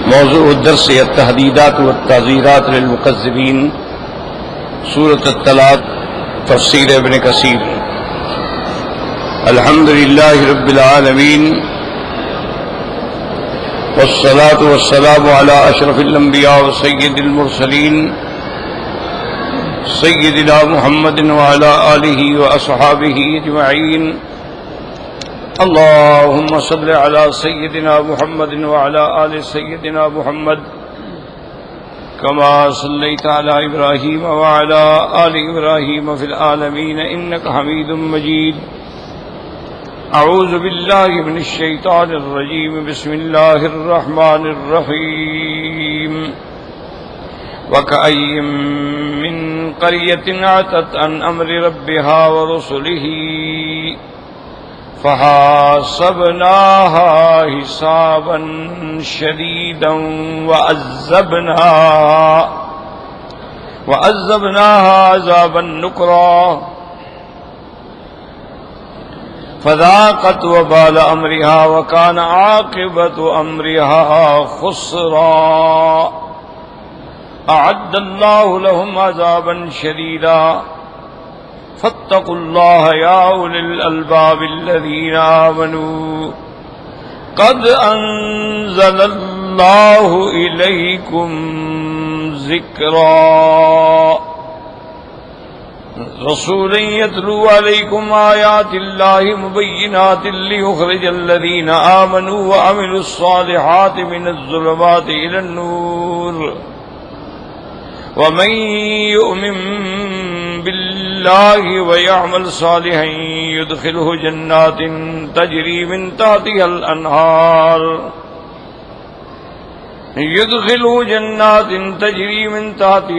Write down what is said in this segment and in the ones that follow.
موضوع الدرس التحديدات والتعزيرات للمكذبين، سورة الطلاق، تفسير ابن كثير۔ الحمد لله رب العالمين، والصلاة والسلام على أشرف الأنبياء وسيد المرسلين سيدنا محمد وعلى آله وأصحابه أجمعين۔ اللهم صل على سيدنا محمد وعلى آل سيدنا محمد كما صليت على إبراهيم وعلى آل إبراهيم في العالمين إنك حميد مجيد۔ أعوذ بالله من الشيطان الرجيم، بسم الله الرحمن الرحيم۔ وكأي من قرية عتت عن أمر ربها ورسله فحاسبناها حسابا شديدا وعذبناها عذابا نكرا فذاقت وبال أمرها وكان عاقبة أمرها خسرا۔ أعد الله لهم عذابا شديدا فاتقوا الله يا أولي الألباب الذين آمنوا قد أنزل الله إليكم ذكرا رسولا يتلو عليكم آيات الله مبينات ليخرج الذين آمنوا وعملوا الصالحات من الظلمات إلى النور ومن يؤمن بالله ويعمل صالحا يدخله جنات تجري من تحتها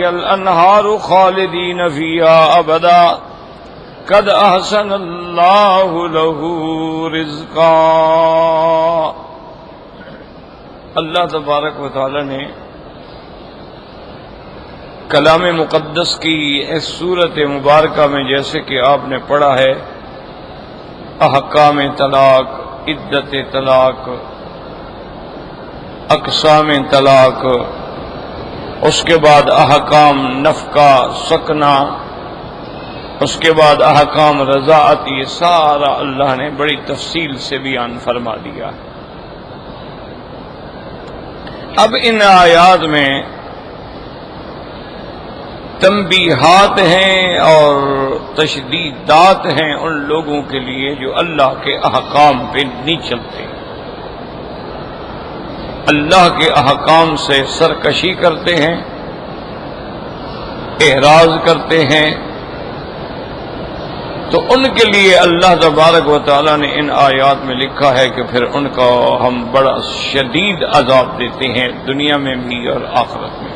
الأنهار خالدين فيها أبدا قد أحسن الله له رزقا۔ اللہ تبارک و تعالی نے کلام مقدس کی اس سورت مبارکہ میں جیسے کہ آپ نے پڑھا ہے، احکام طلاق، عدت طلاق، اقسام طلاق، اس کے بعد احکام نفقہ سکنہ، اس کے بعد احکام رضاعت، یہ سارا اللہ نے بڑی تفصیل سے بیان فرما دیا۔ اب ان آیات میں تنبیہات ہیں اور تشدیدات ہیں ان لوگوں کے لیے جو اللہ کے احکام پہ نہیں چلتے، اللہ کے احکام سے سرکشی کرتے ہیں، اعراض کرتے ہیں، تو ان کے لیے اللہ تبارک و تعالی نے ان آیات میں لکھا ہے کہ پھر ان کو ہم بڑا شدید عذاب دیتے ہیں دنیا میں بھی اور آخرت میں۔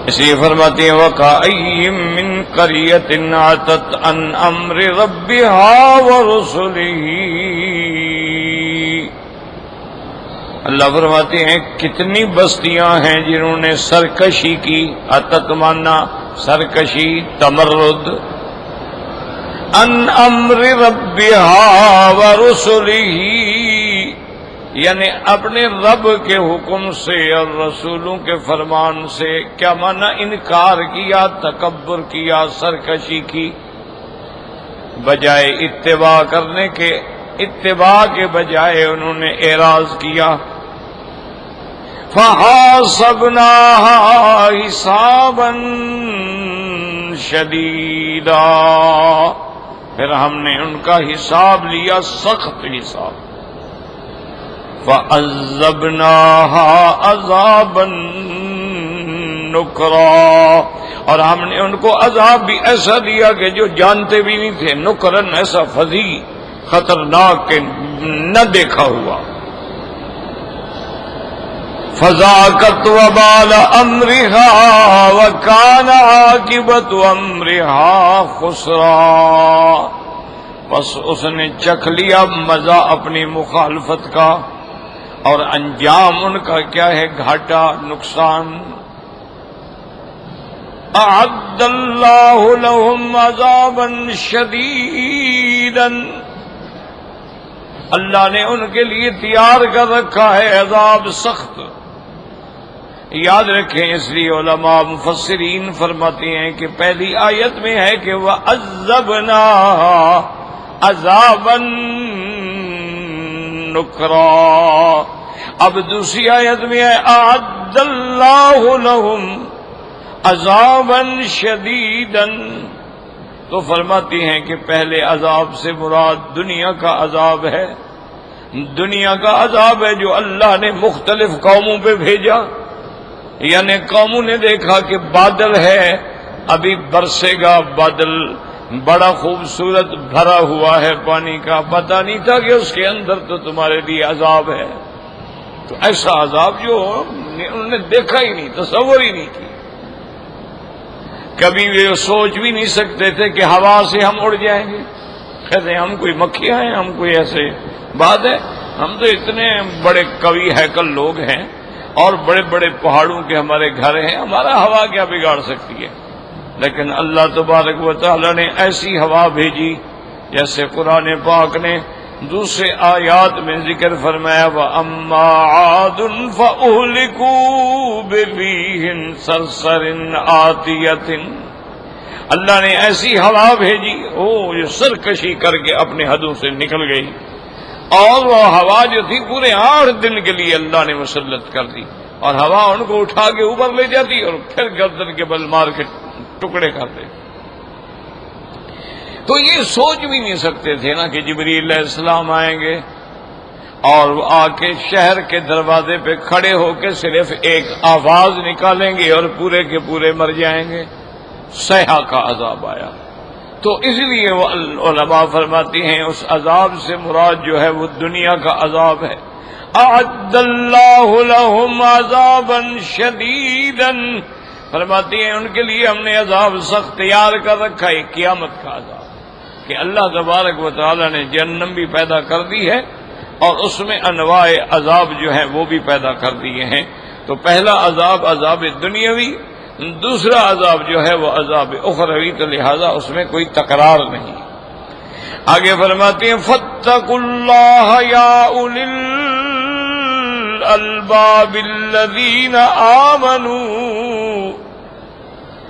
اس لیے فرماتے ہیں وَكَأَيٍّ مِّن قَرْيَةٍ عَتَتْ عَنْ أَمْرِ رَبِّهَا وَرُسُلِهِ۔ اللہ فرماتے ہیں کتنی بستیاں ہیں جنہوں نے سرکشی کی، عتت مانا سرکشی، تمرد، عن امر ربها ورسله، یعنی اپنے رب کے حکم سے اور رسولوں کے فرمان سے، کیا مانا انکار کیا، تکبر کیا، سرکشی کی، بجائے اتباع کرنے کے، اتباع کے بجائے انہوں نے اعراض کیا۔ فحاسبناها حسابا شدیدا، پھر ہم نے ان کا حساب لیا، سخت حساب۔ فعذبناها عذابا نکرا، اور ہم نے ان کو عذاب بھی ایسا دیا کہ جو جانتے بھی نہیں تھے، نکرن ایسا فظیع خطرناک کہ نہ دیکھا ہوا۔ فذاقت وبال امرها وكان عاقبۃ امرها خسرا، بس اس نے چکھ لیا مزہ اپنی مخالفت کا، اور انجام ان کا کیا ہے، گھاٹا، نقصان۔ اعد اللہ لهم عذابا شدیدا، اللہ نے ان کے لیے تیار کر رکھا ہے عذاب سخت. یاد رکھیں، اس لیے علماء مفسرین فرماتے ہیں کہ پہلی آیت میں ہے کہ وَعَذَّبْنَاهَا عَذَابًا نُكْرًا، اب دوسری آیت میں ہے أَعَدَّ اللَّهُ لَهُمْ عَذَابًا شَدِيدًا. تو فرماتی ہیں کہ پہلے عذاب سے مراد دنیا کا عذاب ہے. دنیا کا عذاب ہے جو اللہ نے مختلف قوموں پہ بھیجا. یعنی قوموں نے دیکھا کہ بادل ہے، ابھی برسے گا بادل، بڑا خوبصورت بھرا ہوا ہے پانی کا، پتہ نہیں تھا کہ اس کے اندر تو تمہارے لیے عذاب ہے. تو ایسا عذاب جو انہوں نے دیکھا ہی نہیں، تصور ہی نہیں کی. کبھی وہ سوچ بھی نہیں سکتے تھے کہ ہوا سے ہم اڑ جائیں گے. کہتے ہیں ہم کوئی مکھیاں ہیں، ہم کوئی ایسے بات ہے، ہم تو اتنے بڑے قوی ہیکل لوگ ہیں اور بڑے بڑے پہاڑوں کے ہمارے گھر ہیں، ہمارا ہوا کیا بگاڑ سکتی ہے. لیکن اللہ تبارک و تعالی نے ایسی ہوا بھیجی جیسے قرآن پاک نے دوسرے آیات میں ذکر فرمایا وَأَمَّا عَادٌ فَأُهْلِكُوا بِرِيحٍ صَرْصَرٍ عَاتِيَةٍ. اللہ نے ایسی ہوا بھیجی جو سرکشی کر کے اپنے حدوں سے نکل گئی، اور وہ ہوا جو تھی پورے 8 دن کے لیے اللہ نے مسلط کر دی، اور ہوا ان کو اٹھا کے اوپر لے جاتی اور پھر گردن کے بل مار کے ٹکڑے کر دے. تو یہ سوچ بھی نہیں سکتے تھے نا کہ جبریل علیہ السلام آئیں گے اور آ کے شہر کے دروازے پہ کھڑے ہو کے صرف ایک آواز نکالیں گے اور پورے کے پورے مر جائیں گے. صیحہ کا عذاب آیا. تو اس لیے وہ علماء فرماتی ہیں اس عذاب سے مراد جو ہے وہ دنیا کا عذاب ہے. اعد اللہ لہم عذابا شدیدا، فرماتی ہیں ان کے لیے ہم نے عذاب سخت تیار کر رکھا ہے، قیامت کا عذاب. کہ اللہ تبارک و تعالی نے جہنم بھی پیدا کر دی ہے اور اس میں انواع عذاب جو ہیں وہ بھی پیدا کر دیے ہیں. تو پہلا عذاب عذاب دنیاوی، دوسرا عذاب جو ہے وہ عذاب اخروی، تو لہذا اس میں کوئی تکرار نہیں. آگے فرماتے ہیں فاتقوا اللہ یا اولی الالباب الذین آمنوا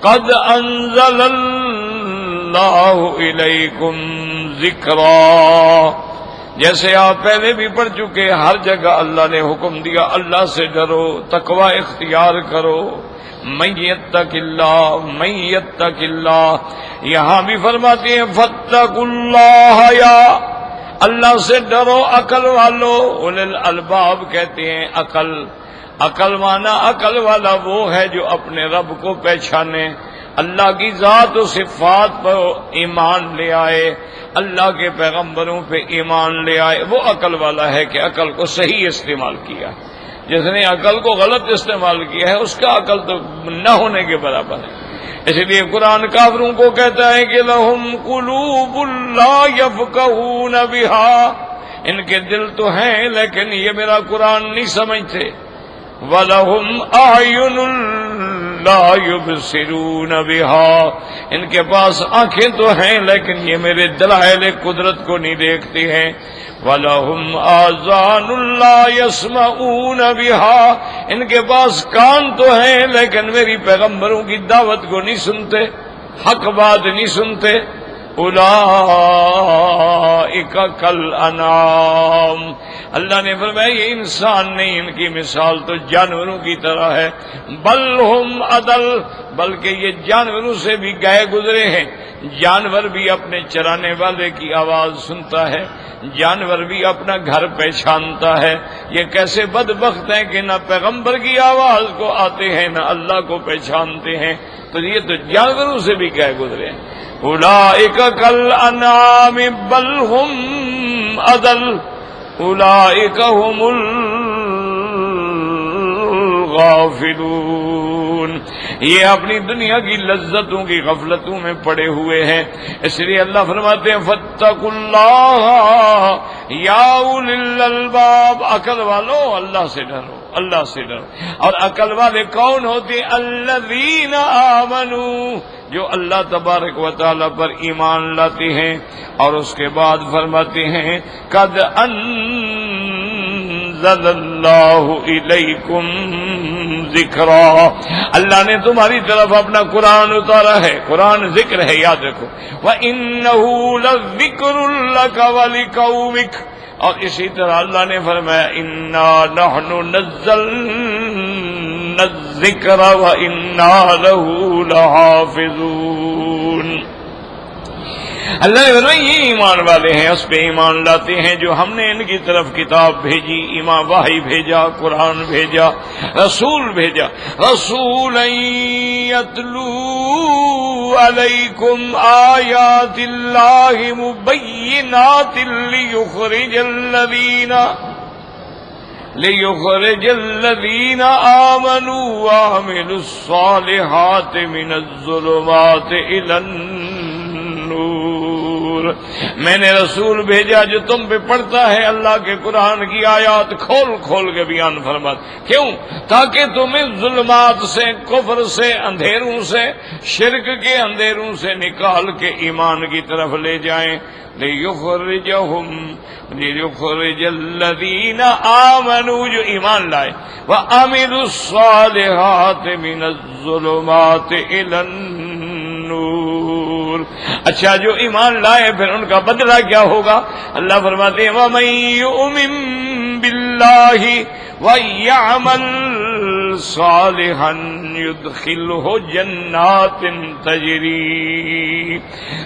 قد انزل اللہ الیکم ذکرا. جیسے آپ پہلے بھی پڑھ چکے، ہر جگہ اللہ نے حکم دیا اللہ سے ڈرو، تقوی اختیار کرو. من یتق اللہ، من یتق اللہ. یہاں بھی فرماتے ہیں فاتقوا اللہ یا، اللہ سے ڈرو عقل والو. اولل الالباب کہتے ہیں عقل. عقل مانا عقل والا وہ ہے جو اپنے رب کو پہچانے، اللہ کی ذات و صفات پر ایمان لے آئے، اللہ کے پیغمبروں پہ ایمان لے آئے. وہ عقل والا ہے کہ عقل کو صحیح استعمال کیا. جس نے عقل کو غلط استعمال کیا ہے اس کا عقل تو نہ ہونے کے برابر ہے. اس لیے قرآن کافروں کو کہتا ہے کہ لہم قلوب لا یفقہون بہا، ان کے دل تو ہیں لیکن یہ میرا قرآن نہیں سمجھتے. وَلَهُمْ أَعْيُنٌ لَا يُبْصِرُونَ بِهَا، ان کے پاس آنکھیں تو ہیں لیکن یہ میرے دلائل قدرت کو نہیں دیکھتے ہیں. وَلَهُمْ آذَانٌ لَا يَسْمَعُونَ بِهَا، ان کے پاس کان تو ہیں لیکن میری پیغمبروں کی دعوت کو نہیں سنتے، حق بات نہیں سنتے. اولئک کالانعام، اللہ نے فرمایا یہ انسان نہیں، ان کی مثال تو جانوروں کی طرح ہے. بل ہم اضل، بلکہ یہ جانوروں سے بھی گئے گزرے ہیں. جانور بھی اپنے چرانے والے کی آواز سنتا ہے، جانور بھی اپنا گھر پہچانتا ہے. یہ کیسے بدبخت ہیں کہ نہ پیغمبر کی آواز کو آتے ہیں نہ اللہ کو پہچانتے ہیں. تو یہ تو جانوروں سے بھی گئے گزرے ہیں. اولئک کالانعام بل ہم اضل اولئک هم الغافلون، یہ اپنی دنیا کی لذتوں کی غفلتوں میں پڑے ہوئے ہیں. اس لیے اللہ فرماتے ہیں فاتقوا اللہ یا اولی الالباب، عقل والو اللہ سے ڈرو. اللہ سے ڈرو. اور عقل والے کون ہوتے؟ الذین آمنوا، جو اللہ تبارک و تعالی پر ایمان لاتے ہیں. اور اس کے بعد فرماتے ہیں قد انزل اللہ الیکم ذکرا، اللہ نے تمہاری طرف اپنا قرآن اتارا ہے. قرآن ذکر ہے، یاد رکھو. وَإِنَّهُ لَذِكْرٌ لَكَ وَلِقَوْمِكَ، اور اسی طرح اللہ نے فرمایا اِنَّا نَحْنُ نَزَّلْنَا الذِّكْرَ وَإِنَّا لَهُ لَحَافِظُونَ. اللہ نے فرمایا یہ ایمان والے ہیں، اس پہ ایمان لاتے ہیں جو ہم نے ان کی طرف کتاب بھیجی، ایمان وحی بھیجا، قرآن بھیجا، رسول بھیجا. رسول یتلو علیکم آیات اللہ مبینات لیخرج الذین آمنوا وعملوا الصالحات من الظلمات الی النور. میں نے رسول بھیجا جو تم پہ پڑھتا ہے اللہ کے قرآن کی آیات کھول کھول کے بیان فرما. کیوں؟ تاکہ تمہیں ظلمات سے، کفر سے، اندھیروں سے، شرک کے اندھیروں سے نکال کے ایمان کی طرف لے جائیں. لیخرج الذین آمنوا، جو ایمان لائے، وعملوا الصالحات من الظلمات الی النور. اچھا، جو ایمان لائے پھر ان کا بدلہ کیا ہوگا؟ اللہ فرماتے ہیں وَمَن يُؤْمِن بِاللَّهِ وَيَعْمَلْ صَالِحًا يُدْخِلْهُ جَنَّاتٍ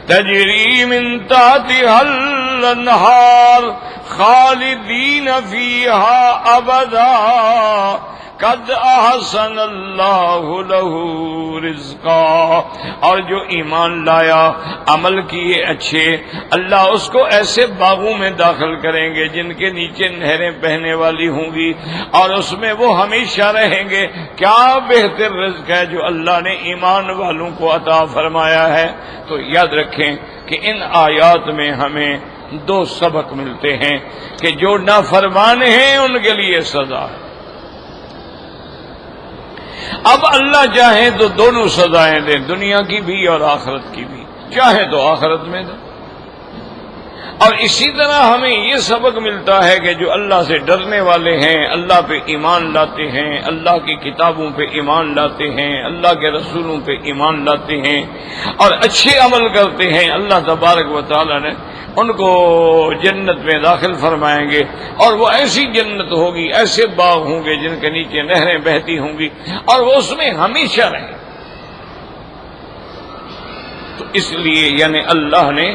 تَجْرِي مِن تَحْتِهَا الْأَنْهَارُ خَالِدِينَ فِيهَا أَبَدًا قد احسن اللہ لہ رزقا. اور جو ایمان لایا، عمل کیے اچھے، اللہ اس کو ایسے باغوں میں داخل کریں گے جن کے نیچے نہریں بہنے والی ہوں گی، اور اس میں وہ ہمیشہ رہیں گے. کیا بہتر رزق ہے جو اللہ نے ایمان والوں کو عطا فرمایا ہے. تو یاد رکھیں کہ ان آیات میں ہمیں دو سبق ملتے ہیں کہ جو نافرمان ہیں ان کے لیے سزا ہے. اب اللہ چاہے تو دونوں سزائیں دیں، دنیا کی بھی اور آخرت کی بھی، چاہے تو آخرت میں دیں. اور اسی طرح ہمیں یہ سبق ملتا ہے کہ جو اللہ سے ڈرنے والے ہیں، اللہ پہ ایمان لاتے ہیں، اللہ کی کتابوں پہ ایمان لاتے ہیں، اللہ کے رسولوں پہ ایمان لاتے ہیں اور اچھے عمل کرتے ہیں، اللہ تبارک و تعالی نے ان کو جنت میں داخل فرمائیں گے. اور وہ ایسی جنت ہوگی، ایسے باغ ہوں گے جن کے نیچے نہریں بہتی ہوں گی، اور وہ اس میں ہمیشہ رہیں. تو اس لیے یعنی اللہ نے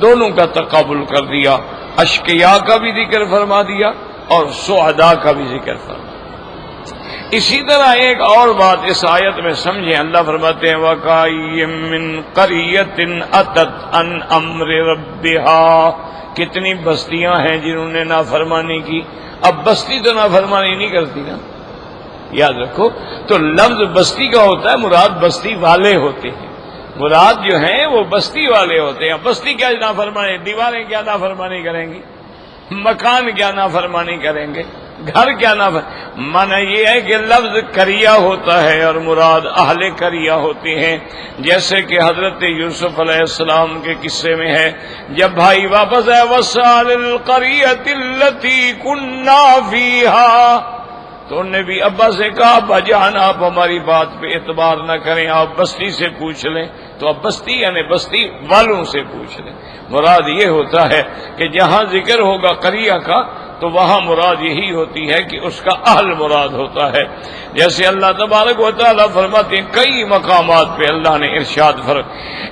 دونوں کا تقابل کر دیا، اشقیاء کا بھی ذکر فرما دیا اور سعداء کا بھی ذکر فرما. اسی طرح ایک اور بات اس آیت میں سمجھیں. اللہ فرماتے ہیں وَكَأَيٍّ مِّن قَرْيَةٍ أَتَتْ عَنْ أَمْرِ رَبِّهَا، کتنی بستیاں ہیں جنہوں نے نافرمانی کی. اب بستی تو نافرمانی نہیں کرتی نا، یاد رکھو. تو لفظ بستی کا ہوتا ہے، مراد بستی والے ہوتے ہیں، مراد جو ہیں وہ بستی والے ہوتے ہیں. بستی کیا نافرمانی، دیواریں کیا نافرمانی کریں گی، مکان کیا نافرمانی کریں گے، گھر کیا مانا یہ ہے کہ لفظ کریا ہوتا ہے اور مراد اہل کریا ہوتے ہیں. جیسے کہ حضرت یوسف علیہ السلام کے قصے میں ہے، جب بھائی واپس آئے وَاسْأَلِ الْقَرْيَةِ الَّتِي كُنَّا فِيهَا، تو انہوں نے بھی ابا سے کہا ابا جان آپ ہماری بات پہ اعتبار نہ کریں، آپ بستی سے پوچھ لیں. تو اب بستی یعنی بستی والوں سے پوچھ لیں. مراد یہ ہوتا ہے کہ جہاں ذکر ہوگا قریہ کا تو وہاں مراد یہی ہوتی ہے کہ اس کا اہل مراد ہوتا ہے. جیسے اللہ تبارک و تعالیٰ فرماتے ہیں کئی مقامات پہ اللہ نے ارشاد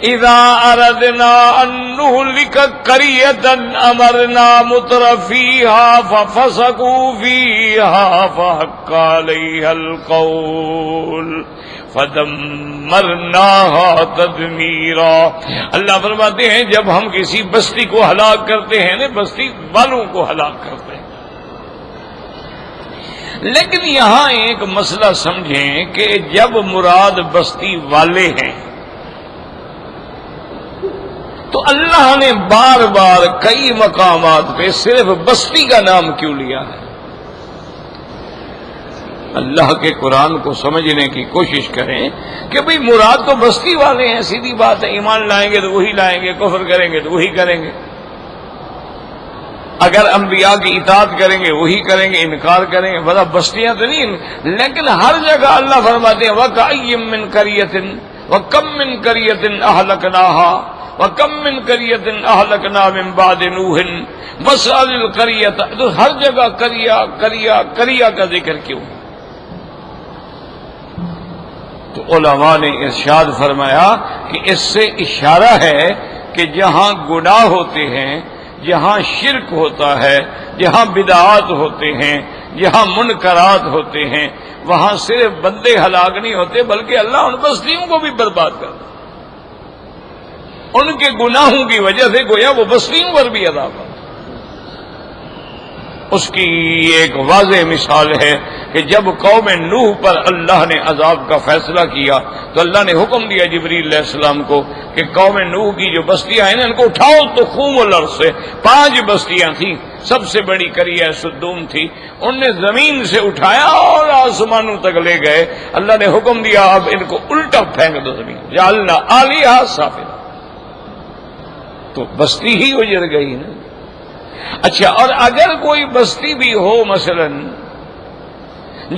اذا اردنا ان نہلک قریۃ امرنا مترفیہا ففسقوا فیہا فحق علیہا القول فدمرناها تدمیرا. اللہ فرماتے ہیں جب ہم کسی بستی کو ہلاک کرتے ہیں نا، بستی والوں کو ہلاک کرتے ہیں. لیکن یہاں ایک مسئلہ سمجھیں کہ جب مراد بستی والے ہیں تو اللہ نے بار بار کئی مقامات پہ صرف بستی کا نام کیوں لیا ہے؟ اللہ کے قرآن کو سمجھنے کی کوشش کریں کہ بھئی مراد تو بستی والے ہیں، سیدھی بات ہے، ایمان لائیں گے تو وہی لائیں گے، کفر کریں گے تو وہی کریں گے، اگر انبیاء کی اطاعت کریں گے وہی کریں گے، انکار کریں گے، بڑا بستیاں تو نہیں۔ لیکن ہر جگہ اللہ فرماتے ہیں وَكَأَيٍّ مِّن قَرْيَةٍ وَكَمْ مِّن قَرْيَةٍ أَهْلَكْنَاهَا وَكَمْ مِّن قَرْيَةٍ أَهْلَكْنَا مِن بَعْدِ نُوحٍ وَاسْأَلِ الْقَرْيَةَ۔ تو ہر جگہ قریہ کا ذکر کیوں؟ تو علماء نے ارشاد فرمایا کہ اس سے اشارہ ہے کہ جہاں گناہ ہوتے ہیں، جہاں شرک ہوتا ہے، جہاں بدعات ہوتے ہیں، جہاں منکرات ہوتے ہیں، وہاں صرف بندے ہلاک نہیں ہوتے بلکہ اللہ ان بستیوں کو بھی برباد کرتا ہے۔ ان کے گناہوں کی وجہ سے گویا وہ بستیوں پر بھی عذاب ہے۔ اس کی ایک واضح مثال ہے کہ جب قوم نوح پر اللہ نے عذاب کا فیصلہ کیا تو اللہ نے حکم دیا جبریل علیہ السلام کو کہ قوم نوح کی جو بستیاں ہیں ان کو اٹھاؤ تو خوم الارض سے۔ 5 بستیاں تھیں، سب سے بڑی قریہ سدوم تھی، ان نے زمین سے اٹھایا اور آسمانوں تک لے گئے۔ اللہ نے حکم دیا اب ان کو الٹا پھینک دو زمین، جعلنا عالیہا سافلہ، تو بستی ہی اجڑ گئی نا۔ اچھا، اور اگر کوئی بستی بھی ہو، مثلا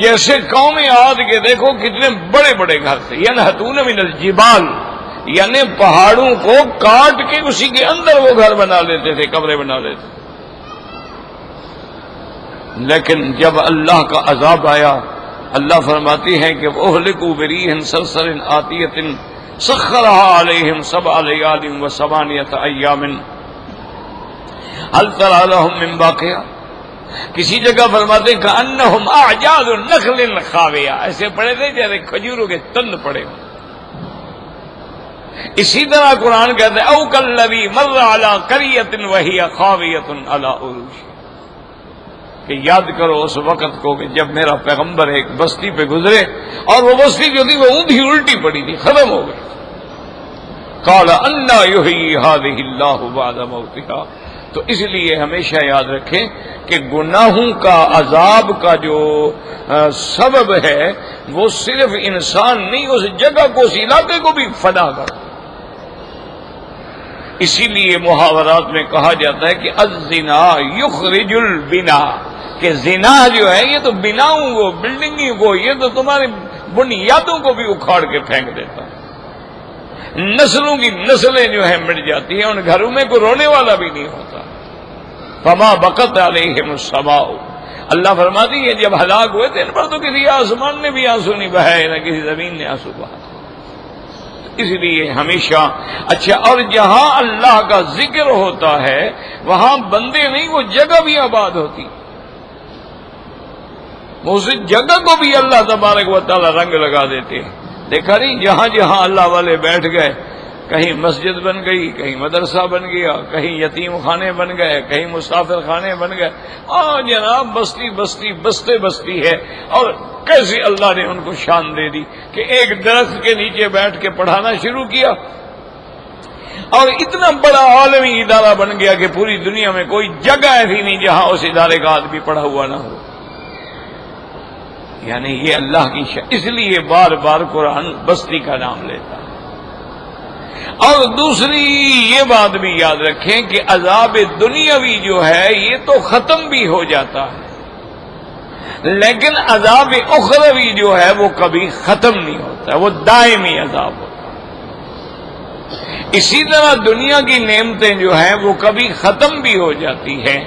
جیسے قوم عاد کے دیکھو کتنے بڑے بڑے گھر تھے، ینحتون من الجبال، یعنی پہاڑوں کو کاٹ کے اسی کے اندر وہ گھر بنا لیتے تھے، کمرے بنا لیتے تھے۔ لیکن جب اللہ کا عذاب آیا، اللہ فرماتی ہے کہ اہلکوا بریح صرصر آتیۃ سخرها علیہم 7 لیال و8 ایام هل ترى لهم من باقیہ۔ کسی جگہ فرماتے ہیں کأنہم اعجاز نخل خاویہ، ایسے پڑے تھے جیسے کھجوروں کے تند پڑے ہوں۔ اسی طرح قرآن کہتے ہیں او کالذی مر علی قریۃ وہی خاویۃ علی عروشہا، کہ یاد کرو اس وقت کو کہ جب میرا پیغمبر ایک بستی پہ گزرے اور وہ بستی جو تھی وہ اونھی الٹی پڑی تھی، ختم ہو گئی۔ قال انا یحیی ہذہ اللہ بعد موتہا۔ تو اس لیے ہمیشہ یاد رکھیں کہ گناہوں کا عذاب کا جو سبب ہے وہ صرف انسان نہیں، اس جگہ کو، اس علاقے کو بھی فنا کر۔ اسی لیے محاورات میں کہا جاتا ہے کہ الزنا یخرج البنا، کہ زنا جو ہے یہ تو بناؤں کو، بلڈنگوں کو، یہ تو تمہاری بنیادوں کو بھی اکھاڑ کے پھینک دیتا ہے۔ نسلوں کی نسلیں جو ہیں مٹ جاتی ہیں، ان گھروں میں کوئی رونے والا بھی نہیں ہوتا۔ فما بقت علیہم السماء، اللہ فرماتی ہے جب ہلاک ہوئے تھے ان پر تو کسی آسمان نے بھی آنسو نہیں بہائے، نہ کسی زمین نے آنسو بہائے۔ اس لیے ہمیشہ اچھا، اور جہاں اللہ کا ذکر ہوتا ہے وہاں بندے نہیں، وہ جگہ بھی آباد ہوتی، اس جگہ کو بھی اللہ تبارک و تعالی رنگ لگا دیتے ہیں۔ دیکھا نہیں، جہاں جہاں اللہ والے بیٹھ گئے، کہیں مسجد بن گئی، کہیں مدرسہ بن گیا، کہیں یتیم خانے بن گئے، کہیں مسافر خانے بن گئے، اور جناب بستی بستی بستے بستی ہے۔ اور کیسے اللہ نے ان کو شان دے دی کہ ایک درخت کے نیچے بیٹھ کے پڑھانا شروع کیا، اور اتنا بڑا عالمی ادارہ بن گیا کہ پوری دنیا میں کوئی جگہ ایسی نہیں جہاں اس ادارے کا آدمی پڑھا ہوا نہ ہو۔ یعنی یہ اللہ کی اس لیے بار بار قرآن بستی کا نام لیتا ہے۔ اور دوسری یہ بات بھی یاد رکھیں کہ عذاب دنیاوی جو ہے یہ تو ختم بھی ہو جاتا ہے، لیکن عذاب اخروی جو ہے وہ کبھی ختم نہیں ہوتا، وہ دائمی عذاب ہوتا ہے۔ اسی طرح دنیا کی نعمتیں جو ہیں وہ کبھی ختم بھی ہو جاتی ہیں،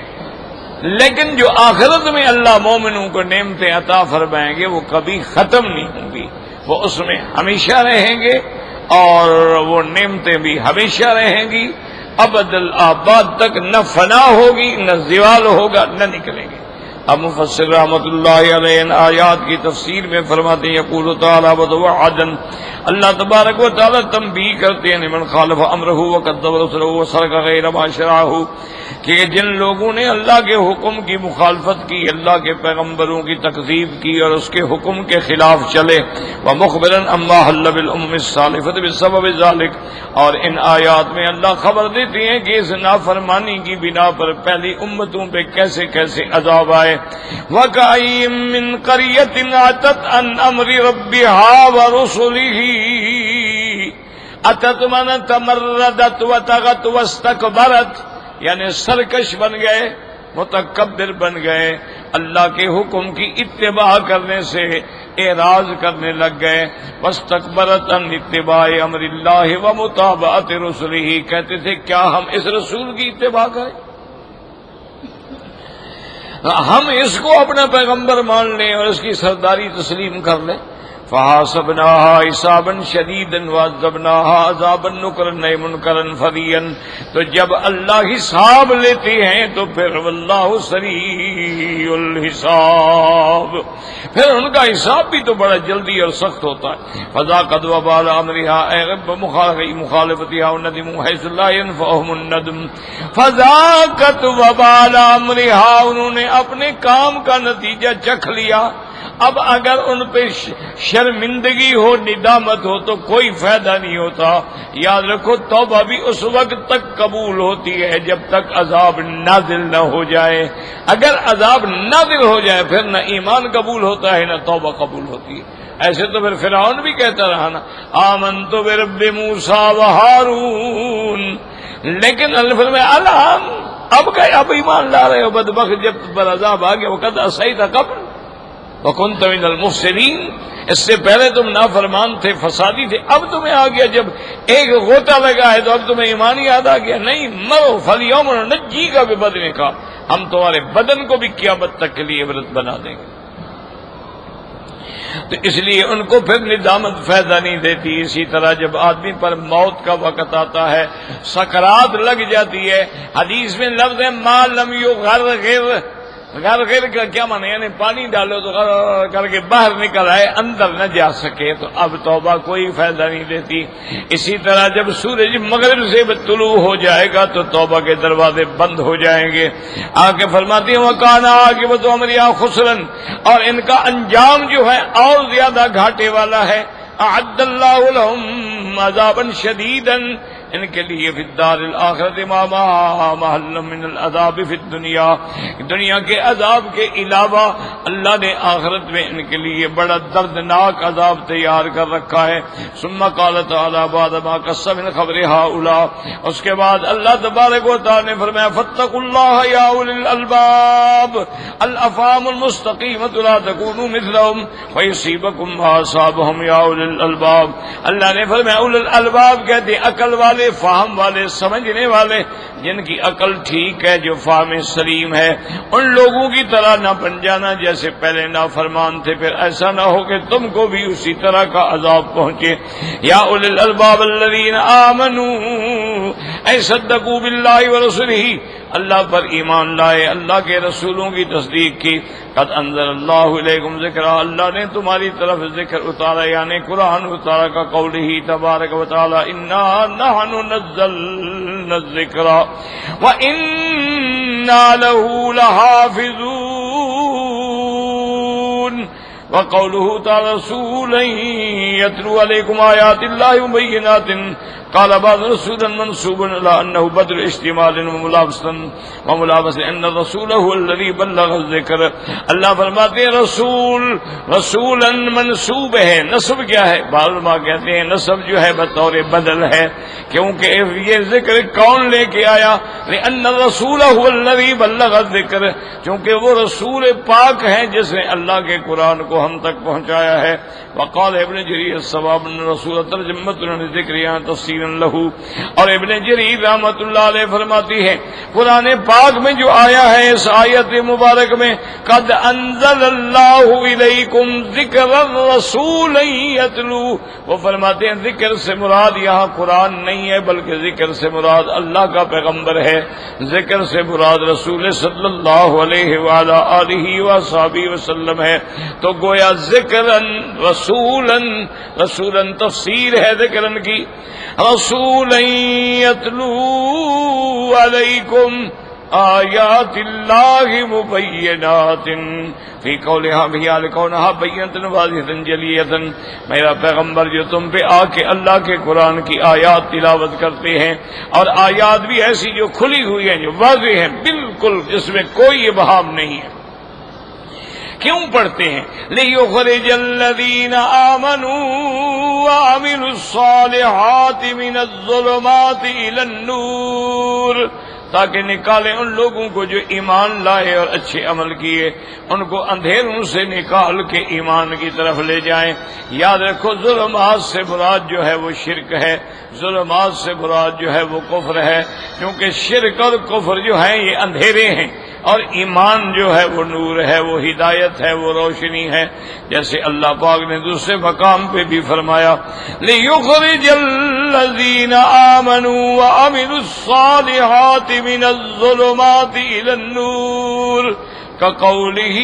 لیکن جو آخرت میں اللہ مومنوں کو نعمتیں عطا فرمائیں گے وہ کبھی ختم نہیں ہوں گی، وہ اس میں ہمیشہ رہیں گے، اور وہ نعمتیں بھی ہمیشہ رہیں گی، ابد الآباد تک، نہ فنا ہوگی، نہ زوال ہوگا، نہ نکلیں گے۔ اب مفسر رحمۃ اللہ علیہ ان آیات کی تفسیر میں فرماتے ہیں یقول تعالی وعدا، اللہ تبارک و تعالی تنبیہ کرتے ہیں لمن خالف امرہ وکذب رسلہ وسلک غیر ما شرعہ، کہ جن لوگوں نے اللہ کے حکم کی مخالفت کی، اللہ کے پیغمبروں کی تکذیب کی اور اس کے حکم کے خلاف چلے، وَمُخْبِرًا عَمَّا حَلَّ بِالْأُمَمِ السَّالِفَةِ بِسَبَبِ ذَلِكَ، اور ان آیات میں اللہ خبر دیتی ہیں کہ اس نافرمانی کی بنا پر پہلی امتوں پہ کیسے کیسے عذاب آئے۔ وَكَأَيٍّ مِّن قَرْيَةٍ عَتَتْ عَنْ أَمْرِ رَبِّهَا وَرُسُلِهِ، عَتَتْ مَنَ تَمَرَّدَتْ وَتَغَتْ وَاسْتَكْبَرَتْ، یعنی سرکش بن گئے، متکبر بن گئے، اللہ کے حکم کی اتباع کرنے سے اعراض کرنے لگ گئے۔ واستکبرت عن اتباع امر اللہ ومتابعت رسلہ، کہتے تھے کیا ہم اس رسول کی اتباع کریں، ہم اس کو اپنا پیغمبر مان لیں اور اس کی سرداری تسلیم کر لیں۔ فحاسبناها حسابا شدیدا وعذبناها عذابا نکرا منکرا فظیا، تو جب اللہ حساب لیتے ہیں تو پھر واللہ سریع الحساب، پھر ان کا حساب بھی تو بڑا جلدی اور سخت ہوتا ہے۔ فذاقت وبال امرها، مخالفتها الندم حيث لا ينفعهم الندم، فذاقت وبال امرها، انہوں نے اپنے کام کا نتیجہ چکھ لیا۔ اب اگر ان پہ شرمندگی ہو، ندامت ہو تو کوئی فائدہ نہیں ہوتا۔ یاد رکھو توبہ بھی اس وقت تک قبول ہوتی ہے جب تک عذاب نازل نہ ہو جائے، اگر عذاب نازل ہو جائے پھر نہ ایمان قبول ہوتا ہے نہ توبہ قبول ہوتی ہے۔ ایسے تو پھر فرعون بھی کہتا رہا نا آمنت برب موسیٰ و ہارون، لیکن اللہ فرمایا الان، اب ایمان لا رہے ہو بدبخت، جب پر عذاب آ گیا وقت عصیت قبل وَكُنْتَ مِنَ الْمُفْسِدِينَ، اس سے پہلے تم نافرمان تھے، فسادی تھے، اب تمہیں آ گیا جب ایک غوطہ لگا ہے تو اب تمہیں ایمان یاد آ گیا۔ نہیں، مرو فَالْيَوْمَ نُنَجِّيكَ بِبَدْنِكَ، ہم تمہارے بدن کو بھی قیامت تک کے لیے عبرت بنا دیں گے۔ تو اس لیے ان کو پھر ندامت فائدہ نہیں دیتی۔ اسی طرح جب آدمی پر موت کا وقت آتا ہے، سکرات لگ جاتی ہے، حدیث میں لفظ ہے مَا لَمْ يُغَرْغِرْ، غرغر کا کیا معنی، یعنی پانی ڈالو تو غرغر کر کے باہر نکل آئے، اندر نہ جا سکے، تو اب توبہ کوئی فائدہ نہیں دیتی۔ اسی طرح جب سورج مغرب سے طلوع ہو جائے گا تو توبہ کے دروازے بند ہو جائیں گے۔ آگے فرماتے ہیں وَكَانَ عَاقِبَةُ أَمْرِهَا خُسْرًا، اور ان کا انجام جو ہے اور زیادہ گھاٹے والا ہے۔ أَعَدَّ اللَّهُ لَهُمْ عَذَابًا شَدِيدًا، ان کے لیے فی الدار الآخرۃ ما محل من العذاب فی الدنیا، دنیا کے عذاب کے علاوہ اللہ نے آخرت میں ان کے لیے بڑا دردناک عذاب تیار کر رکھا ہے۔ ثم قال تعالی بعد ما قص من خبر هؤلاء، اس کے بعد اللہ تبارک و تعالی نے فرمایا فاتقوا اللہ یا اولی الالباب الافہام المستقیمۃ لا تکونوا مثلهم فیصیبکم ما اصابهم یا اولی الالباب۔ اللہ نے فرمایا اولی الالباب کہتے ہیں عقل والے، فہم والے، سمجھنے والے، جن کی عقل ٹھیک ہے، جو فہم سلیم ہے، ان لوگوں کی طرح نہ بن جانا جیسے پہلے نافرمان تھے، پھر ایسا نہ ہو کہ تم کو بھی اسی طرح کا عذاب پہنچے۔ یا اولی الالباب الذین آمنوا، اے صدقوا باللہ ورسلہ، اللہ پر ایمان لائے، اللہ کے رسولوں کی تصدیق کی۔ قد انزل اللہ علیکم ذکرا، اللہ نے تمہاری طرف ذکر اتارا، یعنی قرآن اتارا کا قول ہی تبارک و تعالی انا نحن نزلنا الذکر وَإِنَّا لَهُ لَحَافِظُونَ، وقوله تعالى رسولا يتلو عليكم آيات الله مبينات، قال بعض رسولا منسوب الى انه بدل اشتمال وملابس ان الرسول هو الذي بلغ الذکر۔ اللہ فرماتے ہیں رسولا منسوب ہے، نسب کیا ہے؟ بعض علماء کہتے ہیں نسب جو ہے بطور بدل ہے، کیونکہ یہ ذکر کون لے کے آیا؟ لان الرسول هو الذي بلغ الذکر، چونکہ وہ رسول پاک ہیں جس نے اللہ کے قرآن کو ہم تک پہنچایا ہے۔ وقال ابن جریر الصواب ان الرسول ترجمۃ للذکر یا تفسیر لہو، اور ابن جریر رحمۃ اللہ علیہ فرماتی ہے قرآن پاک میں جو آیا ہے اس آیت مبارک میں قد انزل اللہ الیکم ذکر الرسول یتلو، وہ فرماتے ہیں ذکر سے مراد یہاں قرآن نہیں ہے بلکہ ذکر سے مراد اللہ کا پیغمبر ہے، ذکر سے مراد رسول صلی اللہ علیہ وآلہ آلہ وصحبہ وسلم ہے۔ تو گویا ذکرن رسولن تفسیر ہے ذکرن کی، رسولا یتلو علیکم، آیات اللہ مبینات فی قولہا بھیا لکونہا بینتن واضحتن جلیتن. میرا پیغمبر جو تم پہ آ کے اللہ کے قرآن کی آیات تلاوت کرتے ہیں، اور آیات بھی ایسی جو کھلی ہوئی ہیں، جو واضح ہیں بالکل، جس میں کوئی ابہام نہیں ہے. کیوں پڑھتے ہیں؟ لِيُخْرِجَ الَّذِينَ آمَنُوا وَعَمِلُوا الصَّالِحَاتِ مِنَ الظُّلُمَاتِ إِلَى النُّورِ، تاکہ نکالے ان لوگوں کو جو ایمان لائے اور اچھے عمل کیے، ان کو اندھیروں سے نکال کے ایمان کی طرف لے جائیں. یاد رکھو، ظلمات سے مراد جو ہے وہ شرک ہے، ظلمات سے مراد جو ہے وہ کفر ہے، کیونکہ شرک اور کفر جو ہیں یہ اندھیرے ہیں، اور ایمان جو ہے وہ نور ہے، وہ ہدایت ہے، وہ روشنی ہے. جیسے اللہ پاک نے دوسرے مقام پہ بھی فرمایا لِيُخْرِجَ الَّذِينَ آمَنُوا وَعَمِلُوا الصَّالِحَاتِ مِنَ الظُّلُمَاتِ إِلَى النُّورِ كَقَوْلِهِ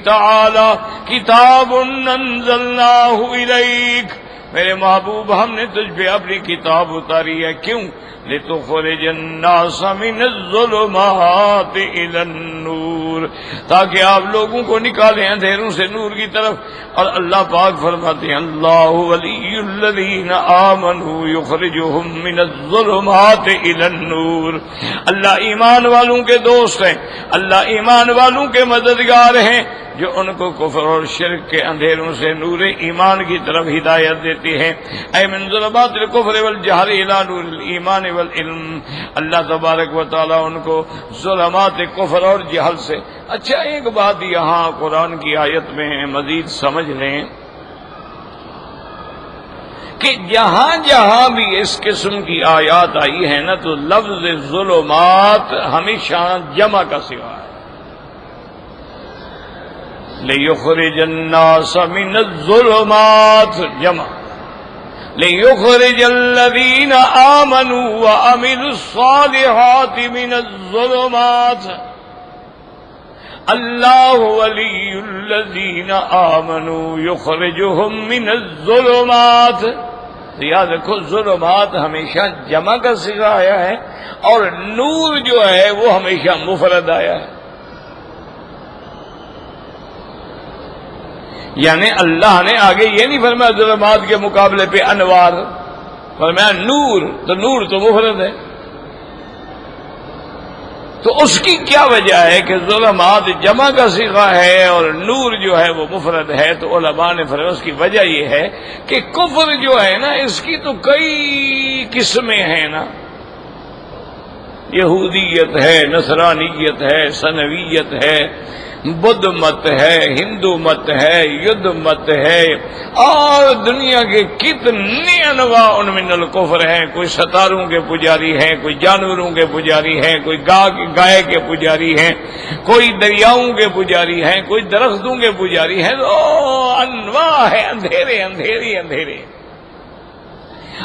تَعَالَى كِتَابٌ أَنزَلْنَاهُ إِلَيْكَ. میرے محبوب، ہم نے تجھ پہ اپنی کتاب اتاری ہے. کیوں؟ لِتُخْرِجَ النَّاسَ مِنَ الظُّلُمَاتِ إِلَى النُّورِ، تاکہ آپ لوگوں کو نکالیں اندھیروں سے نور کی طرف. اور اللہ پاک فرماتے ہیں اللہ ولی الذین آمنوا یخرجہم من الظلمات إِلَى النُّورِ. اللہ ایمان والوں کے دوست ہیں، اللہ ایمان والوں کے مددگار ہیں، جو ان کو کفر اور شرک کے اندھیروں سے نور ایمان کی طرف ہدایت دیتے ہیں. اے من ظلمات الکفر والجہل الی نور الایمان والعلم. اللہ تبارک و تعالی ان کو ظلمات کفر اور جہل سے. اچھا، ایک بات یہاں قرآن کی آیت میں مزید سمجھ لیں کہ جہاں جہاں بھی اس قسم کی آیات آئی ہے نا، تو لفظ ظلمات ہمیشہ جمع کا صیغہ ہے. لِيُخْرِجَ النَّاسَ مِنَ الظُّلُمَاتِ جمع، لِيُخْرِجَ الَّذِينَ آمَنُوا وَعَمِلُوا الصَّالِحَاتِ مِنَ الظُّلُمَاتِ. اللہ ولی الذین آمنوا یخرجہم من الظلمات. یاد رکھو، ظلمات ہمیشہ جمع کا صیغہ آیا ہے، اور نور جو ہے وہ ہمیشہ مفرد آیا ہے. یعنی اللہ نے آگے یہ نہیں فرمایا ظلمات کے مقابلے پہ انوار، فرمایا نور، تو نور تو مفرد ہے. تو اس کی کیا وجہ ہے کہ ظلمات جمع کا صیغہ ہے اور نور جو ہے وہ مفرد ہے؟ تو علماء نے فرمایا اس کی وجہ یہ ہے کہ کفر جو ہے نا، اس کی تو کئی قسمیں ہیں نا. یہودیت ہے، نصرانیت ہے، سنویت ہے، بدھ مت ہے، ہندو مت ہے، یدھ مت ہے، اور دنیا کے کتنے انواع ان من الکفر ہیں. کوئی ستاروں کے پجاری ہیں، کوئی جانوروں کے پجاری ہیں، کوئی گائے کے پجاری ہیں، کوئی دریاؤں کے پجاری ہیں، کوئی درختوں کے پجاری ہیں. انواع ہے، اندھیرے اندھیرے اندھیرے.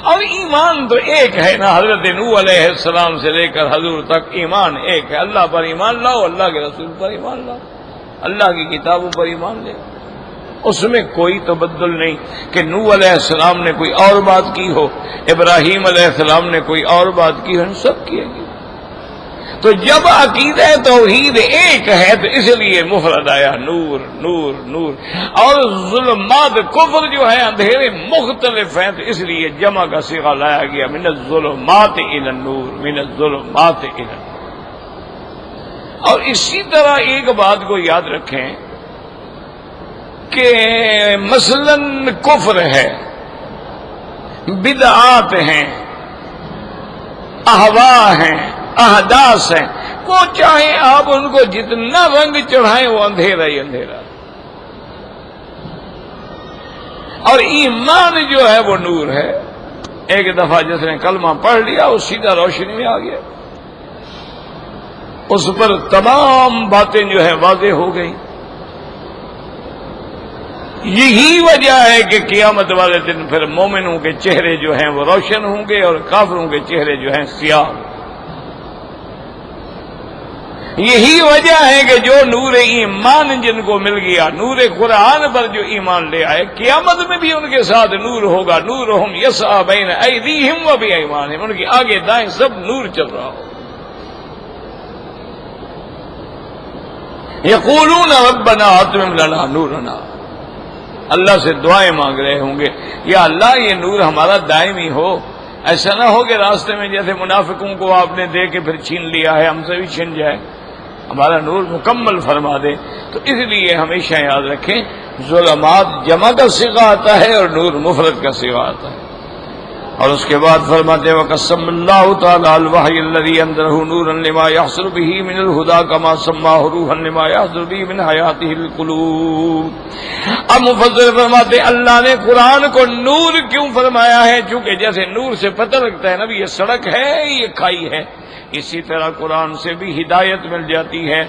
اور ایمان تو ایک ہے نا، حضرت نوح علیہ السلام سے لے کر حضور تک ایمان ایک ہے. اللہ پر ایمان لاؤ، اللہ کے رسول پر ایمان لاؤ، اللہ کی کتابوں پر ایمان لے. اس میں کوئی تبدل نہیں کہ نوح علیہ السلام نے کوئی اور بات کی ہو، ابراہیم علیہ السلام نے کوئی اور بات کی ہو، ان سب کی ہے. تو جب عقیدہ توحید ایک ہے تو اس لیے مفرد آیا نور نور نور. اور ظلمات کفر جو ہے اندھیرے مختلف ہیں، تو اس لیے جمع کا صیغہ لایا گیا من الظلمات الی النور، من الظلمات الی النور. اور اسی طرح ایک بات کو یاد رکھیں کہ مثلا کفر ہے، بدعات ہیں، اہواء ہیں، احداث ہیں، وہ چاہے آپ ان کو جتنا رنگ چڑھائیں وہ اندھیرا ہی اندھیرا. اور ایمان جو ہے وہ نور ہے. ایک دفعہ جس نے کلمہ پڑھ لیا وہ سیدھا روشنی میں آ گیا، اس پر تمام باتیں جو ہے واضح ہو گئی. یہی وجہ ہے کہ قیامت والے دن پھر مومنوں کے چہرے جو ہیں وہ روشن ہوں گے اور کافروں کے چہرے جو ہیں سیاہ. یہی وجہ ہے کہ جو نور ایمان جن کو مل گیا، نور قرآن پر جو ایمان لے آئے، قیامت میں بھی ان کے ساتھ نور ہوگا. نورہم یسعی بین ایدیہم و بایمانہم، ان کے آگے دائیں سب نور چل رہا ہو. یقولون ربنا اتمم لنا نورنا، اللہ سے دعائیں مانگ رہے ہوں گے، یا اللہ یہ نور ہمارا دائمی ہو، ایسا نہ ہو کہ راستے میں جیسے منافقوں کو آپ نے دے کے پھر چھین لیا ہے، ہم سے بھی چھن جائے، ہمارا نور مکمل فرما دے۔ تو اس لیے ہمیشہ یاد رکھیں ظلمات جمع کا صیغہ آتا ہے اور نور مفرد کا صیغہ آتا ہے۔ اور اس کے بعد فرماتے وقسم اللہ تعالی الوحی الذی انزلہ نورا لما یحصل به من الہدی کما سماہ روحا لما یحصل به من حیاته القلوب۔ اب مفسر فرماتے اللہ نے قرآن کو نور کیوں فرمایا ہے؟ چونکہ جیسے نور سے پتہ لگتا ہے نا بھی یہ سڑک ہے یہ کھائی ہے، اسی طرح قرآن سے بھی ہدایت مل جاتی ہے۔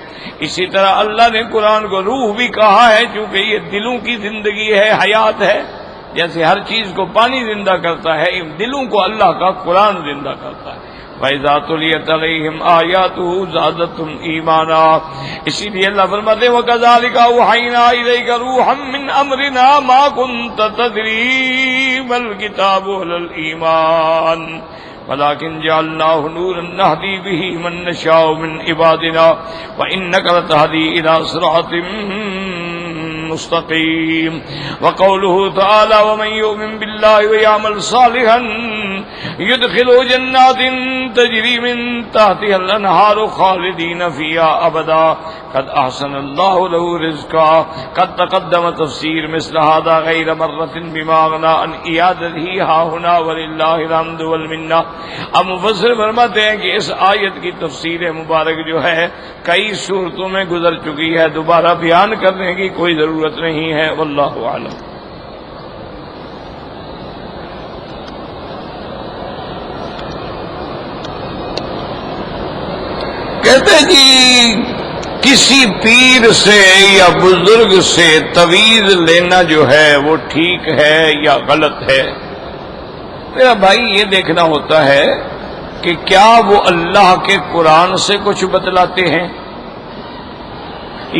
اسی طرح اللہ نے قرآن کو روح بھی کہا ہے چونکہ یہ دلوں کی زندگی ہے، حیات ہے، جیسے ہر چیز کو پانی زندہ کرتا ہے دلوں کو اللہ کا قرآن زندہ کرتا ہے۔ وَإِذَا تُلِيَتْ عَلَيْهِمْ آيَاتُهُ زَادَتْهُمْ إِيمَانًا، اسی لیے اللہ فرماتے ہیں وَكَذَلِكَ أَوْحَيْنَا إِلَيْكَ رُوحًا مِّنْ أَمْرِنَا مَا كُنتَ تَدْرِي مَا الْكِتَابُ وَلَا الْإِيمَانُ وَلَكِنْ جَعَلْنَاهُ نُورًا نَهْدِي بِهِ مَن نَّشَاءُ مِنْ عِبَادِنَا وَإِنَّكَ لَتَهْدِي إِلَىٰ صِرَاطٍ مستقیم۔ وقوله تعالی ومن یؤمن باللہ ویعمل صالحا یدخلہ جنات تجری من تحتها الانہار خالدین فیہا ابدا قد احسن اللہ له رزقا۔ قد تقدم تفسیر مثل هذا غیر مرۃ بما اغنى عن اعادته ها هنا وللہ الحمد والمنہ۔ اب مفسر فرماتے ہیں کہ اس آیت کی تفسیر مبارک جو ہے کئی صورتوں میں گزر چکی ہے، دوبارہ بیان کرنے کی کوئی ضرورت نہیں ہے، واللہ اعلم۔ کہتے جی کسی پیر سے یا بزرگ سے تویز لینا جو ہے وہ ٹھیک ہے یا غلط ہے؟ میرا بھائی یہ دیکھنا ہوتا ہے کہ کیا وہ اللہ کے قرآن سے کچھ بتلاتے ہیں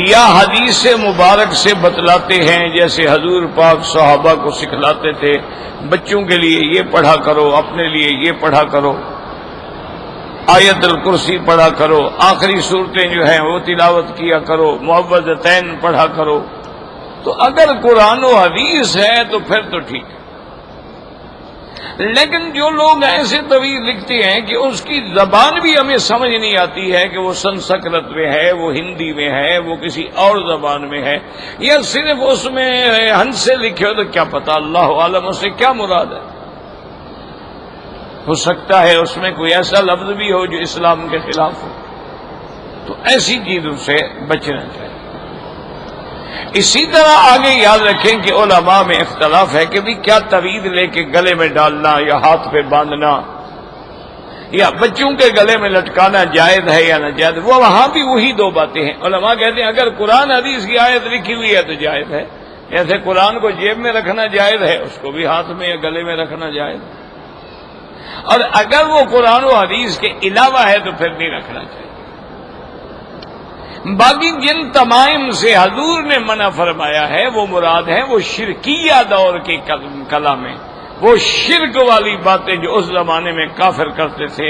یا حدیث مبارک سے بتلاتے ہیں، جیسے حضور پاک صحابہ کو سکھلاتے تھے بچوں کے لیے یہ پڑھا کرو، اپنے لیے یہ پڑھا کرو، آیت الکرسی پڑھا کرو، آخری صورتیں جو ہیں وہ تلاوت کیا کرو، معوذتین پڑھا کرو۔ تو اگر قرآن و حدیث ہے تو پھر تو ٹھیک ہے، لیکن جو لوگ ایسے طویل لکھتے ہیں کہ اس کی زبان بھی ہمیں سمجھ نہیں آتی ہے کہ وہ سنسکرت میں ہے، وہ ہندی میں ہے، وہ کسی اور زبان میں ہے، یا صرف اس میں ہنس سے لکھے ہو، تو کیا پتا اللہ عالم اس سے کیا مراد ہے۔ ہو سکتا ہے اس میں کوئی ایسا لفظ بھی ہو جو اسلام کے خلاف ہو، تو ایسی چیزوں سے بچنا چاہیے۔ اسی طرح آگے یاد رکھیں کہ علماء میں اختلاف ہے کہ بھی کیا توید لے کے گلے میں ڈالنا یا ہاتھ پہ باندھنا یا بچوں کے گلے میں لٹکانا جائز ہے یا ناجائز، وہ وہاں بھی وہی دو باتیں ہیں۔ علماء کہتے ہیں اگر قرآن حدیث کی آیت لکھی ہوئی ہے تو جائز ہے، جیسے قرآن کو جیب میں رکھنا جائز ہے، اس کو بھی ہاتھ میں یا گلے میں رکھنا جائز ہے، اور اگر وہ قرآن و حدیث کے علاوہ ہے تو پھر نہیں رکھنا چاہیے۔ باقی جن تمائم سے حضور نے منع فرمایا ہے وہ مراد ہے وہ شرکیہ دور کی کلامیں، وہ شرک والی باتیں جو اس زمانے میں کافر کرتے تھے،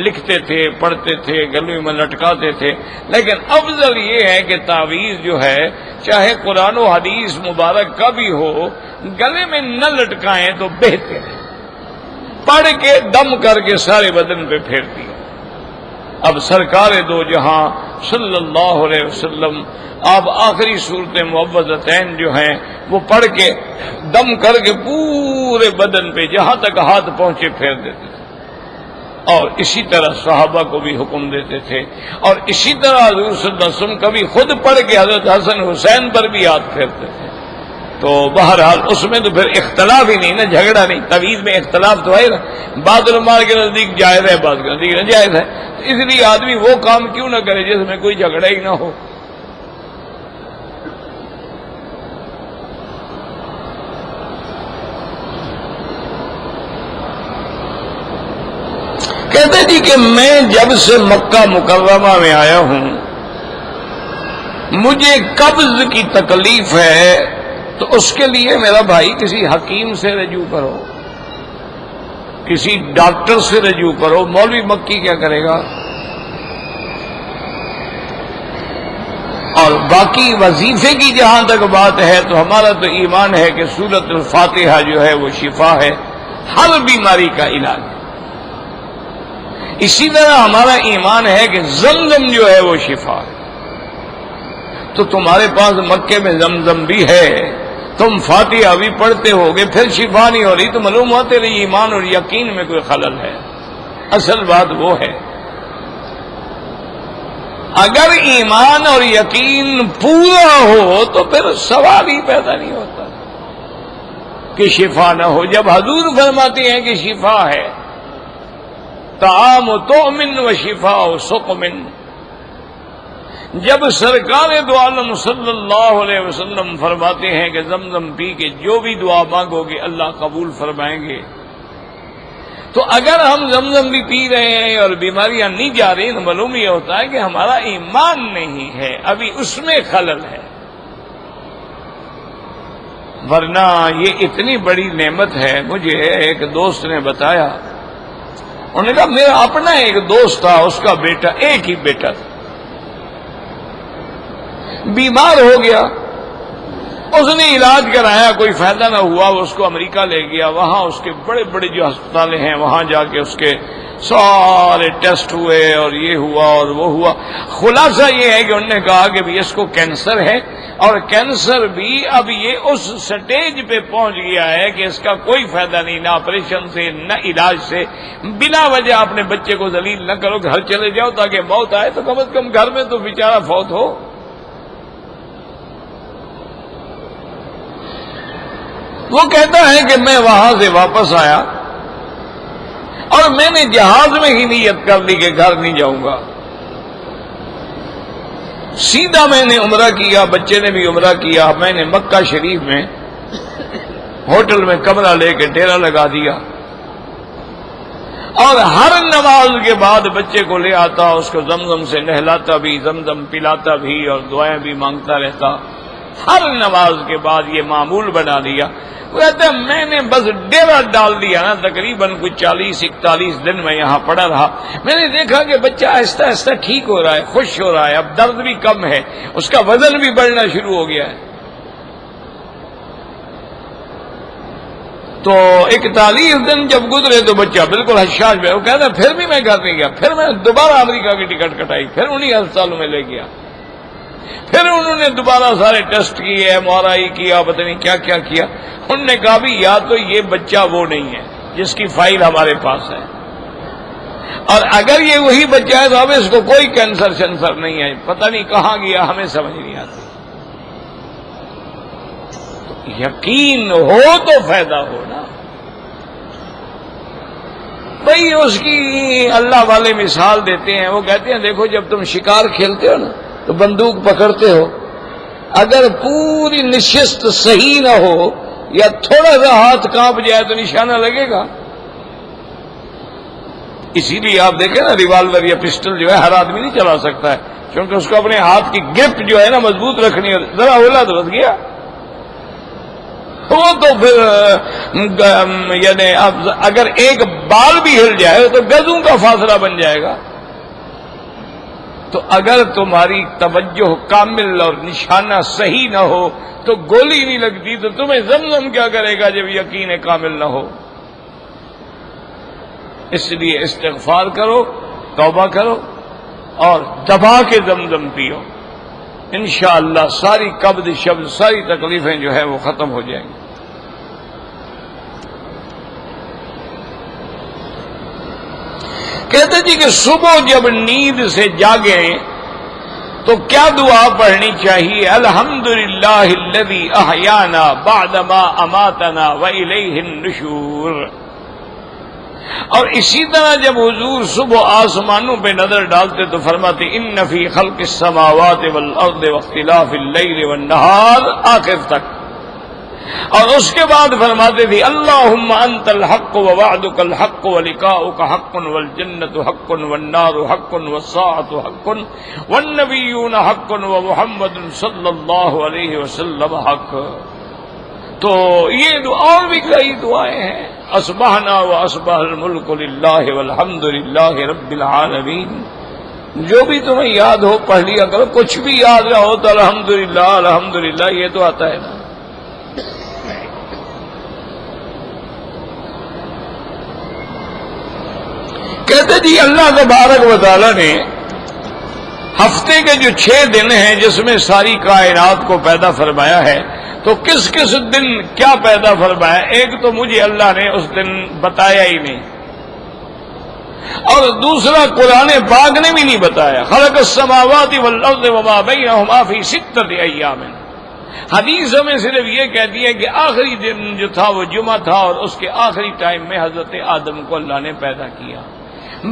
لکھتے تھے، پڑھتے تھے، گلے میں لٹکاتے تھے۔ لیکن افضل یہ ہے کہ تعویذ جو ہے چاہے قرآن و حدیث مبارک کا بھی ہو، گلے میں نہ لٹکائیں تو بہتر ہے، پڑھ کے دم کر کے سارے بدن پہ پھیر دیا۔ اب سرکار دو جہاں صلی اللہ علیہ وسلم آپ آخری صورت معوذتین جو ہیں وہ پڑھ کے دم کر کے پورے بدن پہ جہاں تک ہاتھ پہنچے پھیر دیتے تھے، اور اسی طرح صحابہ کو بھی حکم دیتے تھے، اور اسی طرح حضور صلی اللہ علیہ وسلم کبھی خود پڑھ کے حضرت حسن حسین پر بھی ہاتھ پھیرتے تھے۔ تو بہرحال اس میں تو پھر اختلاف ہی نہیں نا، جھگڑا نہیں، تویز میں اختلاف تو ہے نا، بعض علماء کے نزدیک جائز ہے، بعض کے نزدیک ناجائز ہے، تو اس لیے آدمی وہ کام کیوں نہ کرے جس میں کوئی جھگڑا ہی نہ ہو۔ کہتے جی کہ میں جب سے مکہ مکرمہ میں آیا ہوں مجھے قبض کی تکلیف ہے، تو اس کے لیے میرا بھائی کسی حکیم سے رجوع کرو، کسی ڈاکٹر سے رجوع کرو، مولوی مکی کیا کرے گا؟ اور باقی وظیفے کی جہاں تک بات ہے تو ہمارا تو ایمان ہے کہ سورۃ الفاتحہ جو ہے وہ شفا ہے، ہر بیماری کا علاج ہے۔ اسی طرح ہمارا ایمان ہے کہ زمزم جو ہے وہ شفا ہے۔ تو تمہارے پاس مکے میں زمزم بھی ہے، تم فاتحہ بھی پڑھتے ہوگے، پھر شفا نہیں ہو رہی تو معلوم ہوا تیرے ایمان اور یقین میں کوئی خلل ہے۔ اصل بات وہ ہے، اگر ایمان اور یقین پورا ہو تو پھر سوال ہی پیدا نہیں ہوتا کہ شفا نہ ہو۔ جب حضور فرماتے ہیں کہ شفا ہے، طعام تؤمن و شفاء سقمن، جب سرکار دو عالم صلی اللہ علیہ وسلم فرماتے ہیں کہ زمزم پی کے جو بھی دعا مانگو گے اللہ قبول فرمائیں گے، تو اگر ہم زمزم بھی پی رہے ہیں اور بیماریاں نہیں جا رہی تو معلوم یہ ہوتا ہے کہ ہمارا ایمان نہیں ہے، ابھی اس میں خلل ہے۔ ورنہ یہ اتنی بڑی نعمت ہے۔ مجھے ایک دوست نے بتایا، انہوں نے کہا میرا اپنا ایک دوست تھا، اس کا بیٹا، ایک ہی بیٹا تھا، بیمار ہو گیا، اس نے علاج کرایا، کوئی فائدہ نہ ہوا، اس کو امریکہ لے گیا، وہاں اس کے بڑے بڑے جو ہسپتال ہیں وہاں جا کے اس کے سارے ٹیسٹ ہوئے اور یہ ہوا اور وہ ہوا۔ خلاصہ یہ ہے کہ انہوں نے کہا کہ بھی اس کو کینسر ہے، اور کینسر بھی اب یہ اس سٹیج پہ پہنچ گیا ہے کہ اس کا کوئی فائدہ نہیں، نہ آپریشن سے نہ علاج سے۔ بلا وجہ اپنے بچے کو ذلیل نہ کرو، گھر چلے جاؤ تاکہ موت آئے تو کم از کم گھر میں تو بیچارہ فوت ہو۔ وہ کہتا ہے کہ میں وہاں سے واپس آیا اور میں نے جہاز میں ہی نیت کر لی کہ گھر نہیں جاؤں گا، سیدھا میں نے عمرہ کیا، بچے نے بھی عمرہ کیا، میں نے مکہ شریف میں ہوٹل میں کمرہ لے کے ڈیرا لگا دیا، اور ہر نماز کے بعد بچے کو لے آتا، اس کو زمزم سے نہلاتا بھی، زمزم پلاتا بھی اور دعائیں بھی مانگتا رہتا، ہر نماز کے بعد یہ معمول بنا دیا۔ وہ کہتا ہے میں نے بس ڈیرا ڈال دیا نا، تقریباً کچھ 40-41 دن میں یہاں پڑا رہا، میں نے دیکھا کہ بچہ آہستہ آہستہ ٹھیک ہو رہا ہے، خوش ہو رہا ہے، اب درد بھی کم ہے، اس کا وزن بھی بڑھنا شروع ہو گیا ہے۔ تو 41 دن جب گزرے تو بچہ بالکل حشاش میں، وہ کہتا ہے پھر بھی میں گھر نہیں گیا، پھر میں دوبارہ امریکہ کی ٹکٹ کٹائی، پھر انہی ہسپتالوں میں لے گیا، پھر انہوں نے دوبارہ سارے ٹیسٹ کیے، MRI کیا، پتہ نہیں کیا کیا کیا۔ انہوں نے کہا بھی یا تو یہ بچہ وہ نہیں ہے جس کی فائل ہمارے پاس ہے، اور اگر یہ وہی بچہ ہے تو اب اس کو کوئی کینسر شنسر نہیں ہے، پتہ نہیں کہاں گیا، ہمیں سمجھ نہیں آتی۔ تو یقین ہو تو فائدہ ہو نا۔ بھئی اس کی اللہ والے مثال دیتے ہیں، وہ کہتے ہیں دیکھو جب تم شکار کھیلتے ہو نا تو بندوق پکڑتے ہو، اگر پوری نشست صحیح نہ ہو یا تھوڑا سا ہاتھ کانپ جائے تو نشانہ لگے گا۔ اسی لیے آپ دیکھیں نا ریوالور یا پسٹل جو ہے ہر آدمی نہیں چلا سکتا ہے، کیونکہ اس کو اپنے ہاتھ کی گرپ جو ہے نا مضبوط رکھنی ہے، ذرا ہلا تو بس گیا وہ تو پھر یعنی اب اگر ایک بال بھی ہل جائے تو گزوں کا فاصلہ بن جائے گا۔ تو اگر تمہاری توجہ کامل اور نشانہ صحیح نہ ہو تو گولی نہیں لگتی، تو تمہیں زمزم کیا کرے گا جب یقین کامل نہ ہو۔ اس لیے استغفار کرو، توبہ کرو اور دبا کے زمزم پیو، انشاءاللہ ساری قبض شبض ساری تکلیفیں جو ہے وہ ختم ہو جائیں گی۔ کہتے جی کہ صبح جب نیند سے جاگیں تو کیا دعا پڑھنی چاہیے؟ الحمدللہ الذی احیانا بعدما اماتنا والیہ النشور۔ اور اسی طرح جب حضور صبح آسمانوں پہ نظر ڈالتے تو فرماتے ان فی خلق السماوات والارض واختلاف اللیل والنہار، آخر تک۔ اور اس کے بعد فرماتے تھے اللہم انت الحق ووعدک الحق ولقاؤک حق والجنت حق والنار حق والساعۃ حق والنبیون حق ومحمد صلی اللہ علیہ وسلم حق۔ تو یہ اور بھی کئی دعائیں ہیں، اصبحنا واصبح الملک للہ والحمد للہ رب العالمین۔ جو بھی تمہیں یاد ہو پڑھ لیا کرو، کچھ بھی یاد نہ ہو تو الحمدللہ الحمدللہ یہ تو آتا ہے نا۔ کہتے جی اللہ تبارک و تعالی نے ہفتے کے جو 6 دن ہیں جس میں ساری کائنات کو پیدا فرمایا ہے، تو کس کس دن کیا پیدا فرمایا؟ ایک تو مجھے اللہ نے اس دن بتایا ہی نہیں، اور دوسرا قرآن پاک نے بھی نہیں بتایا۔ خلق السماوات والارض وما بینہما فی 6 ایام۔ حدیث ہمیں صرف یہ کہتی ہے کہ آخری دن جو تھا وہ جمعہ تھا، اور اس کے آخری ٹائم میں حضرت آدم کو اللہ نے پیدا کیا۔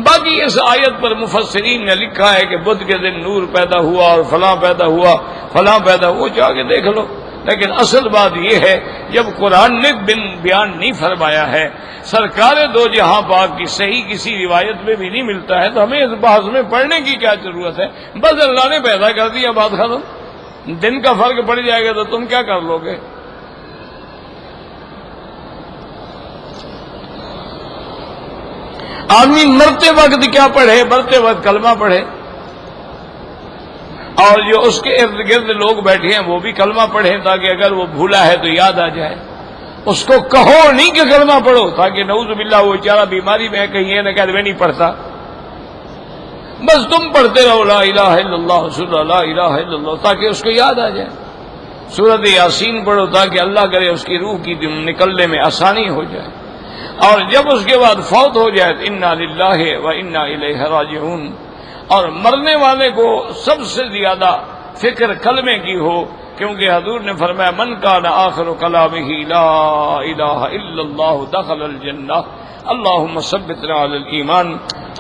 باقی اس آیت پر مفسرین نے لکھا ہے کہ بدھ کے دن نور پیدا ہوا اور فلاں پیدا ہوا فلاں پیدا ہوا، جا کے دیکھ لو۔ لیکن اصل بات یہ ہے جب قرآن نے دن بیان نہیں فرمایا ہے، سرکار دو جہاں پاک کی صحیح کسی روایت میں بھی نہیں ملتا ہے، تو ہمیں اس بحث میں پڑھنے کی کیا ضرورت ہے؟ بس اللہ نے پیدا کر دیا، بات ختم۔ دن کا فرق پڑ جائے گا تو تم کیا کر لو گے؟ آدمی مرتے وقت کیا پڑھے؟ مرتے وقت کلمہ پڑھے، اور جو اس کے ارد گرد لوگ بیٹھے ہیں وہ بھی کلمہ پڑھیں، تاکہ اگر وہ بھولا ہے تو یاد آ جائے۔ اس کو کہو نہیں کہ کلمہ پڑھو، تاکہ نعوذ باللہ وہ بیچارہ بیماری میں کہیں یہ نہ کہہ میں نہیں پڑھتا۔ بس تم پڑھتے رہو لا الہ الا اللہ رسول اللہ لا الہ الا اللہ، تاکہ اس کو یاد آ جائے۔ سورۃ یاسین پڑھو تاکہ اللہ کرے اس کی روح کی نکلنے میں آسانی ہو جائے، اور جب اس کے بعد فوت ہو جائے تو انا للہ و انا الیہ راجعون۔ اور مرنے والے کو سب سے زیادہ فکر کلمے کی ہو، کیونکہ حضور نے فرمایا من کان آخر کلامہ لا الہ الا اللہ دخل الجنہ، اللہم ثبتنا علی الایمان،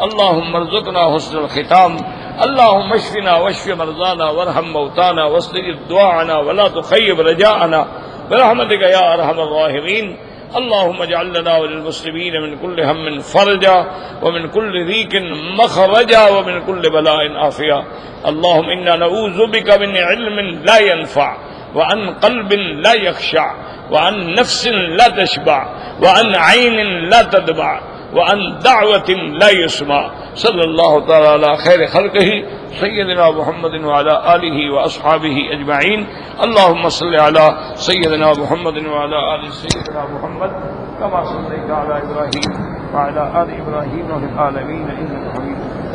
اللہم ارزقنا حسن الختام، اللہم اشفنا واشف مرضانا وارحم موتانا واستجب دعانا ولا تخيب رجاءنا برحمتك يا ارحم الراحمین۔ اللهم اجعل لنا وللمسلمين من كل هم فرجا ومن كل ضيق مخرجا ومن كل بلاء عافيا۔ اللهم إنا نعوذ بك من علم لا ينفع وعن قلب لا يخشع وعن نفس لا تشبع وعن عين لا تدمع وعن دعوة لا يسمع۔ صلی اللہ تعالی علی خیر خلقہ سیدنا محمد وعلی آلہ واصحابہ اجمعین۔ اللہم صل علی سیدنا محمد وعلی آل سیدنا محمد کما صلیت علی ابراہیم وعلی آل ابراہیم فی العالمین انک حمید مجید۔